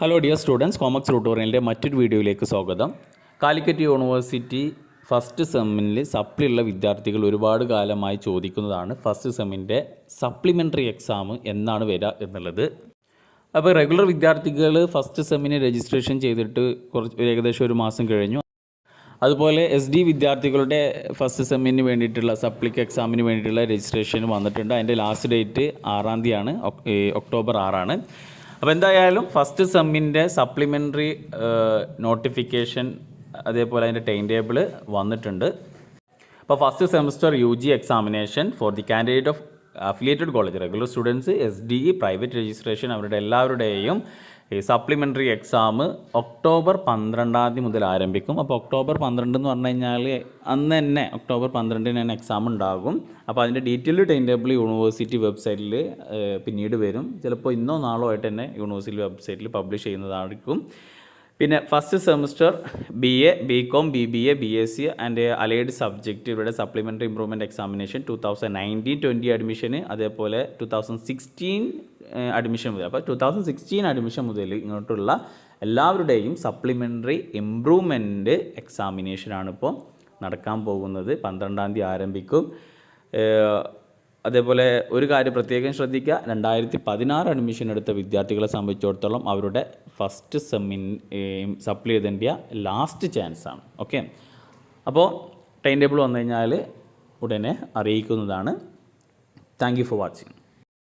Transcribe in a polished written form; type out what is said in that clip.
Hello dear students, കോമക്സ് ട്യൂട്ടോറിയലിൻ്റെ മറ്റൊരു വീഡിയോയിലേക്ക് സ്വാഗതം. കാലിക്കറ്റ് യൂണിവേഴ്സിറ്റി ഫസ്റ്റ് സെമ്മിൽ സപ്ലി ഉള്ള വിദ്യാർത്ഥികൾ ഒരുപാട് കാലമായി ചോദിക്കുന്നതാണ് ഫസ്റ്റ് സെമ്മിൻ്റെ സപ്ലിമെൻ്ററി എക്സാം എന്നാണ് വരിക എന്നുള്ളത്. അപ്പോൾ റെഗുലർ വിദ്യാർത്ഥികൾ ഫസ്റ്റ് സെമ്മിന് രജിസ്ട്രേഷൻ ചെയ്തിട്ട് ഏകദേശം ഒരു മാസം കഴിഞ്ഞു. അതുപോലെ SD വിദ്യാർത്ഥികളുടെ ഫസ്റ്റ് സെമ്മിന് വേണ്ടിയിട്ടുള്ള സപ്ലിക്ക് എക്സാമിന് വേണ്ടിയിട്ടുള്ള രജിസ്ട്രേഷൻ വന്നിട്ടുണ്ട്. അതിൻ്റെ ലാസ്റ്റ് ഡേറ്റ് 6-ാം തീയതിയാണ്, ഒക്ടോബർ 6 അപ്പോൾ എന്തായാലും ഫസ്റ്റ് സെമ്മിൻ്റെ സപ്ലിമെൻ്ററി നോട്ടിഫിക്കേഷൻ അതേപോലെ അതിൻ്റെ ടൈം ടേബിൾ വന്നിട്ടുണ്ട്. അപ്പോൾ first semester UG examination for the candidate of affiliated college regular students SDE private registration അവരുടെ എല്ലാവരുടെയും സപ്ലിമെൻ്ററി എക്സാം ഒക്ടോബർ 12-ാം തീയതി മുതൽ ആരംഭിക്കും. അപ്പോൾ ഒക്ടോബർ 12 എന്ന് പറഞ്ഞു കഴിഞ്ഞാൽ അന്ന് തന്നെ ഒക്ടോബർ 12-ന് തന്നെ എക്സാം ഉണ്ടാകും. അപ്പോൾ അതിൻ്റെ ഡീറ്റെയിൽഡ് ടൈം ടേബിൾ യൂണിവേഴ്സിറ്റി വെബ്സൈറ്റിൽ പിന്നീട് വരും. ചിലപ്പോൾ ഇന്നോ നാളോ ആയിട്ട് തന്നെ യൂണിവേഴ്സിറ്റി വെബ്സൈറ്റിൽ പബ്ലിഷ് ചെയ്യുന്നതായിരിക്കും. പിന്നെ first semester BA, BCom, BBA, BSc and allied subject ഇവരുടെ സപ്ലിമെൻ്ററി ഇംപ്രൂവ്മെൻറ്റ് എക്സാമിനേഷൻ 2019-20 അഡ്മിഷന്, അതേപോലെ 2016 അഡ്മിഷൻ മുതൽ, അപ്പോൾ 2016 അഡ്മിഷൻ മുതൽ ഇങ്ങോട്ടുള്ള എല്ലാവരുടെയും സപ്ലിമെൻ്ററി ഇംപ്രൂവ്മെൻറ്റ് എക്സാമിനേഷനാണ് ഇപ്പോൾ നടക്കാൻ പോകുന്നത്. 12-ാം തീയതി ആരംഭിക്കും. അതേപോലെ ഒരു കാര്യം പ്രത്യേകം ശ്രദ്ധിക്കുക, 2016 അഡ്മിഷൻ എടുത്ത വിദ്യാർത്ഥികളെ സംബന്ധിച്ചിടത്തോളം അവരുടെ ഫസ്റ്റ് സപ്ലി എഴുതേണ്ട ലാസ്റ്റ് ചാൻസാണ്. ഓക്കെ, അപ്പോൾ ടൈം ടേബിൾ വന്നു കഴിഞ്ഞാൽ ഉടനെ അറിയിക്കുന്നതാണ്. Thank you for watching.